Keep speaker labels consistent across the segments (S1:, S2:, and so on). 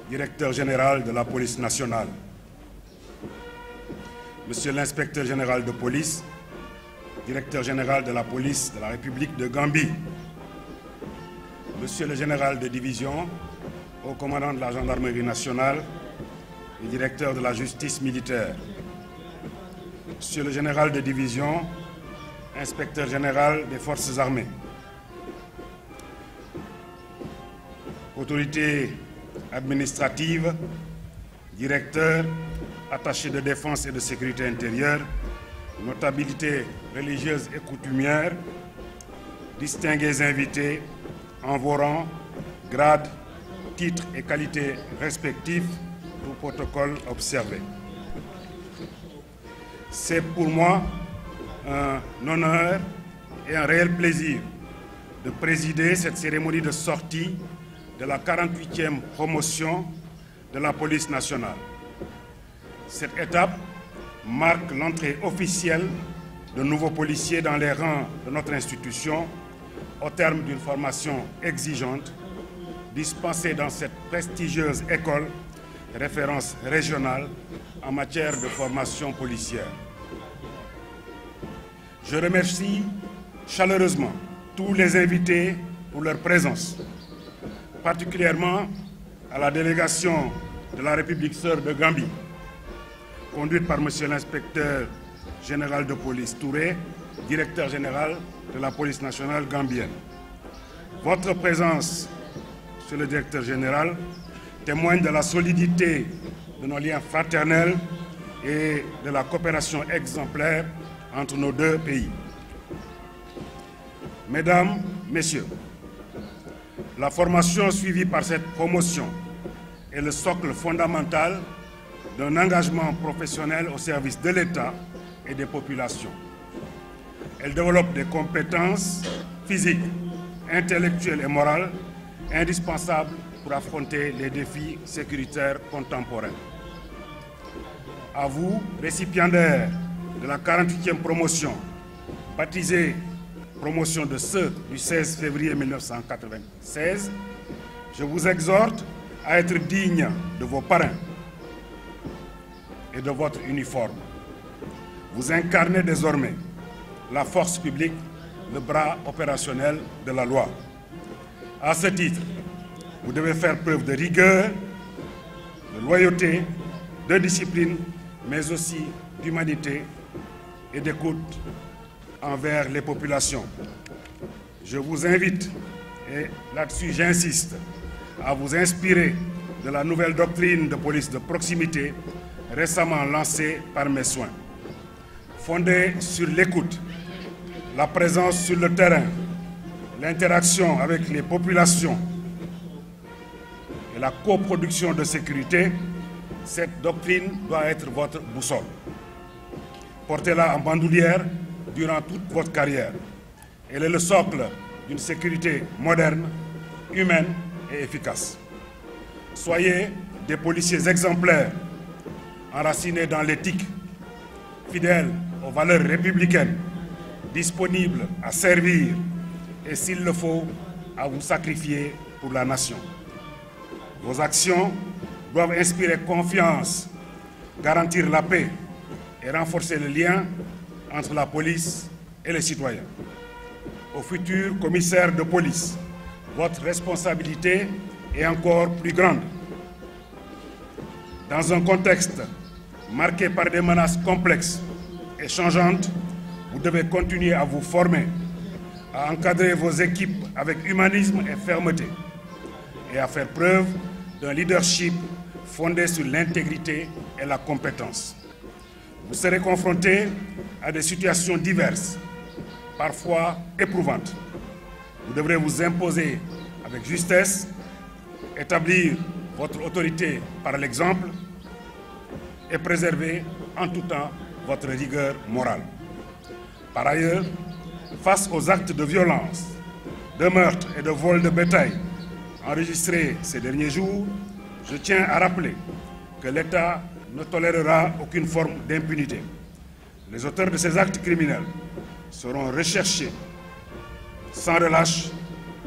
S1: Directeur général de la police nationale, Monsieur l'inspecteur général de police, directeur général de la police de la République de Gambie, Monsieur le général de division, haut commandant de la gendarmerie nationale et directeur de la justice militaire, Monsieur le général de division, inspecteur général des forces armées, autorités administratives, directeur, attaché de défense et de sécurité intérieure, notabilités religieuses et coutumières, distingués invités en vos rangs, grades, titres et qualités respectifs, tout protocole observé. C'est pour moi un honneur et un réel plaisir de présider cette cérémonie de sortie de la 48e promotion de la police nationale. Cette étape marque l'entrée officielle de nouveaux policiers dans les rangs de notre institution au terme d'une formation exigeante dispensée dans cette prestigieuse école, référence régionale en matière de formation policière. Je remercie chaleureusement tous les invités pour leur présence, particulièrement à la délégation de la République sœur de Gambie, conduite par Monsieur l'inspecteur général de police Touré, directeur général de la police nationale gambienne. Votre présence, Monsieur le directeur général, témoigne de la solidité de nos liens fraternels et de la coopération exemplaire entre nos deux pays. Mesdames, Messieurs, la formation suivie par cette promotion est le socle fondamental d'un engagement professionnel au service de l'État et des populations. Elle développe des compétences physiques, intellectuelles et morales indispensables pour affronter les défis sécuritaires contemporains. À vous, récipiendaires de la 48e promotion, baptisée promotion de ceux du 16 février 1996, je vous exhorte à être digne de vos parrains et de votre uniforme. Vous incarnez désormais la force publique, le bras opérationnel de la loi. À ce titre, vous devez faire preuve de rigueur, de loyauté, de discipline, mais aussi d'humanité et d'écoute envers les populations. Je vous invite, et là-dessus j'insiste, à vous inspirer de la nouvelle doctrine de police de proximité récemment lancée par mes soins. Fondée sur l'écoute, la présence sur le terrain, l'interaction avec les populations et la coproduction de sécurité, cette doctrine doit être votre boussole. Portez-la en bandoulière durant toute votre carrière. Elle est le socle d'une sécurité moderne, humaine et efficace. Soyez des policiers exemplaires, enracinés dans l'éthique, fidèles aux valeurs républicaines, disponibles à servir et, s'il le faut, à vous sacrifier pour la nation. Vos actions doivent inspirer confiance, garantir la paix et renforcer le lien entre la police et les citoyens. Au futur commissaire de police, votre responsabilité est encore plus grande. Dans un contexte marqué par des menaces complexes et changeantes, vous devez continuer à vous former, à encadrer vos équipes avec humanisme et fermeté, et à faire preuve d'un leadership fondé sur l'intégrité et la compétence. Vous serez confrontés à des situations diverses, parfois éprouvantes. Vous devrez vous imposer avec justesse, établir votre autorité par l'exemple et préserver en tout temps votre rigueur morale. Par ailleurs, face aux actes de violence, de meurtre et de vol de bétail enregistrés ces derniers jours, je tiens à rappeler que l'État ne tolérera aucune forme d'impunité. Les auteurs de ces actes criminels seront recherchés sans relâche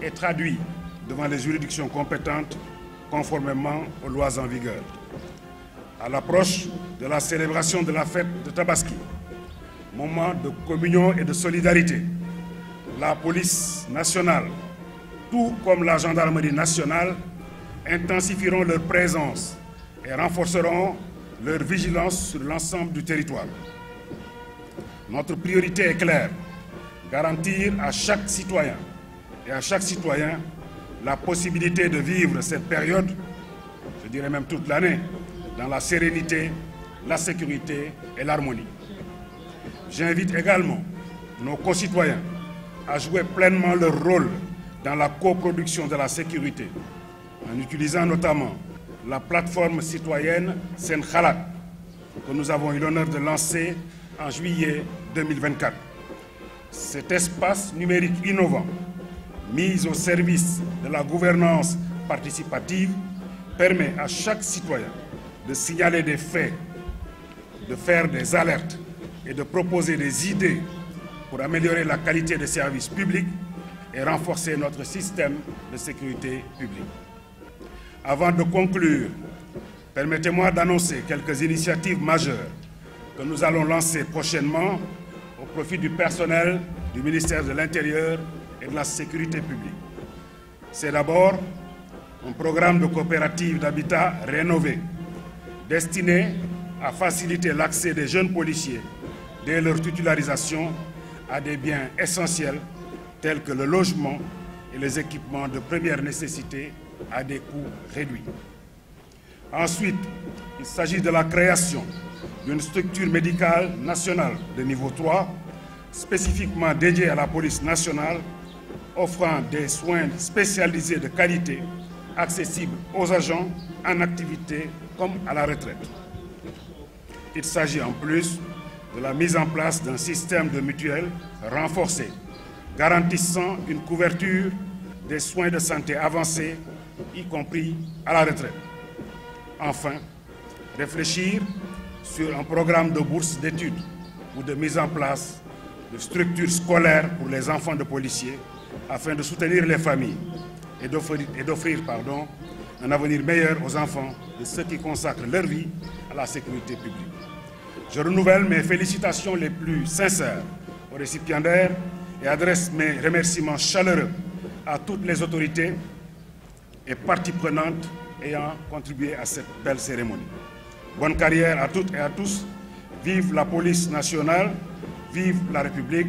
S1: est traduit devant les juridictions compétentes conformément aux lois en vigueur. À l'approche de la célébration de la fête de Tabaski, moment de communion et de solidarité, la police nationale, tout comme la gendarmerie nationale, intensifieront leur présence et renforceront leur vigilance sur l'ensemble du territoire. Notre priorité est claire, garantir à chaque citoyen et à chaque citoyen la possibilité de vivre cette période, je dirais même toute l'année, dans la sérénité, la sécurité et l'harmonie. J'invite également nos concitoyens à jouer pleinement leur rôle dans la coproduction de la sécurité, en utilisant notamment la plateforme citoyenne Sen Khalat, que nous avons eu l'honneur de lancer en juillet 2024. Cet espace numérique innovant, mis au service de la gouvernance participative, permet à chaque citoyen de signaler des faits, de faire des alertes et de proposer des idées pour améliorer la qualité des services publics et renforcer notre système de sécurité publique. Avant de conclure, permettez-moi d'annoncer quelques initiatives majeures que nous allons lancer prochainement au profit du personnel du ministère de l'Intérieur et de la Sécurité publique. C'est d'abord un programme de coopérative d'habitat rénové, destiné à faciliter l'accès des jeunes policiers dès leur titularisation à des biens essentiels tels que le logement et les équipements de première nécessité à des coûts réduits. Ensuite, il s'agit de la création d'une structure médicale nationale de niveau 3, spécifiquement dédiée à la police nationale, offrant des soins spécialisés de qualité, accessibles aux agents en activité comme à la retraite. Il s'agit en plus de la mise en place d'un système de mutuelle renforcé, garantissant une couverture des soins de santé avancés, y compris à la retraite. Enfin, réfléchir sur un programme de bourse d'études ou de mise en place de structures scolaires pour les enfants de policiers afin de soutenir les familles et d'offrir un avenir meilleur aux enfants de ceux qui consacrent leur vie à la sécurité publique. Je renouvelle mes félicitations les plus sincères aux récipiendaires et adresse mes remerciements chaleureux à toutes les autorités et parties prenantes ayant contribué à cette belle cérémonie. Bonne carrière à toutes et à tous. Vive la police nationale, vive la République.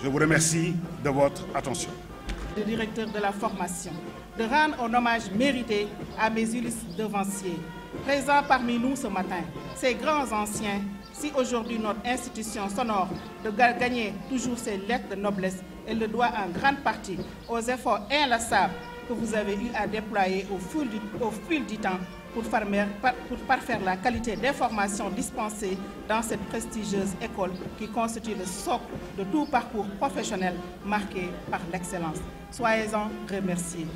S1: Je vous remercie de votre attention.
S2: Le directeur de la formation, de rendre un hommage mérité à mes illustres devanciers, présents parmi nous ce matin, ces grands anciens. Si aujourd'hui notre institution s'honore de gagner toujours ses lettres de noblesse, elle le doit en grande partie aux efforts inlassables que vous avez eu à déployer au fil du temps pour parfaire la qualité d'information dispensée dans cette prestigieuse école qui constitue le socle de tout parcours professionnel marqué par l'excellence. Soyez-en remerciés.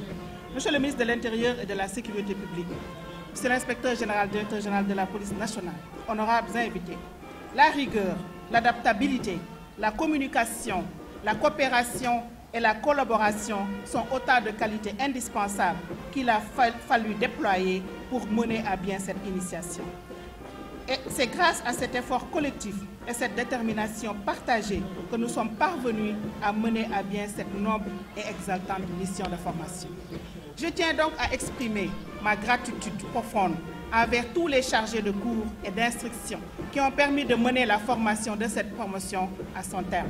S2: Monsieur le ministre de l'Intérieur et de la Sécurité publique, Monsieur l'inspecteur général, directeur général de la police nationale, honorables invités, la rigueur, l'adaptabilité, la communication, la coopération et la collaboration sont autant de qualités indispensables qu'il a fallu déployer pour mener à bien cette initiation. Et c'est grâce à cet effort collectif et cette détermination partagée que nous sommes parvenus à mener à bien cette noble et exaltante mission de formation. Je tiens donc à exprimer ma gratitude profonde envers tous les chargés de cours et d'instruction qui ont permis de mener la formation de cette promotion à son terme.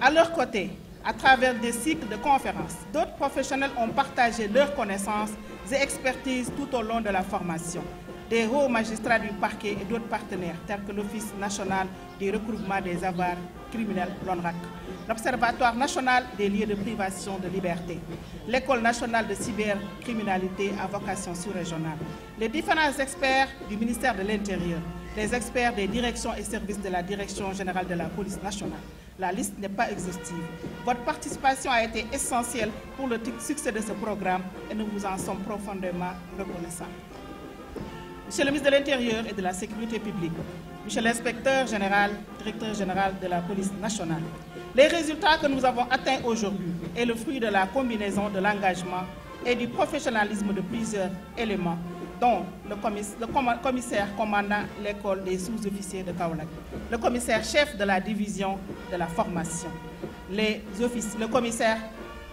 S2: À leur côté, à travers des cycles de conférences, d'autres professionnels ont partagé leurs connaissances et expertises tout au long de la formation. Des hauts magistrats du parquet et d'autres partenaires, tels que l'Office national du recouvrement des avoirs criminels, l'ONRAC, l'Observatoire national des lieux de privation de liberté, l'École nationale de cybercriminalité à vocation sous-régionale, les différents experts du ministère de l'Intérieur, les experts des directions et services de la Direction générale de la police nationale. La liste n'est pas exhaustive. Votre participation a été essentielle pour le succès de ce programme et nous vous en sommes profondément reconnaissants. Monsieur le ministre de l'Intérieur et de la Sécurité publique, Monsieur l'inspecteur général, directeur général de la police nationale, les résultats que nous avons atteints aujourd'hui est le fruit de la combinaison de l'engagement et du professionnalisme de plusieurs éléments, dont le commissaire commandant l'école des sous-officiers de Kaolack, le commissaire chef de la division de la formation, le commissaire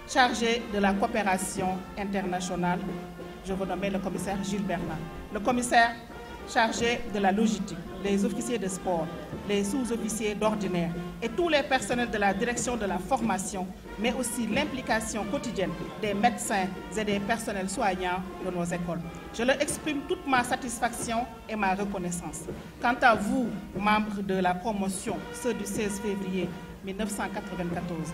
S2: chargé de la coopération internationale, je renommais le commissaire Gilles Bernard, le commissaire chargé de la logistique, les officiers de sport, les sous-officiers d'ordinaire et tous les personnels de la direction de la formation, mais aussi l'implication quotidienne des médecins et des personnels soignants de nos écoles. Je leur exprime toute ma satisfaction et ma reconnaissance. Quant à vous, membres de la promotion, ceux du 16 février 1994,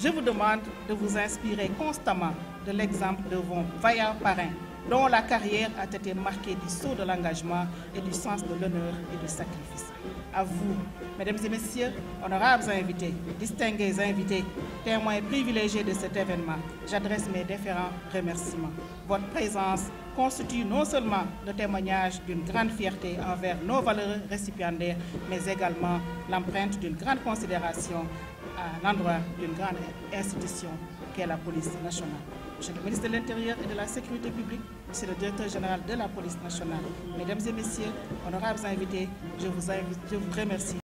S2: je vous demande de vous inspirer constamment de l'exemple de vos vaillants parrains, dont la carrière a été marquée du sceau de l'engagement et du sens de l'honneur et du sacrifice. À vous, mesdames et messieurs, honorables invités, distingués invités, témoins privilégiés de cet événement, j'adresse mes déférents remerciements. Votre présence constitue non seulement le témoignage d'une grande fierté envers nos valeureux récipiendaires, mais également l'empreinte d'une grande considération à l'endroit d'une grande institution qu'est la police nationale. Monsieur le ministre de l'Intérieur et de la Sécurité publique, Monsieur le directeur général de la police nationale, mesdames et messieurs, honorables invités, je vous remercie.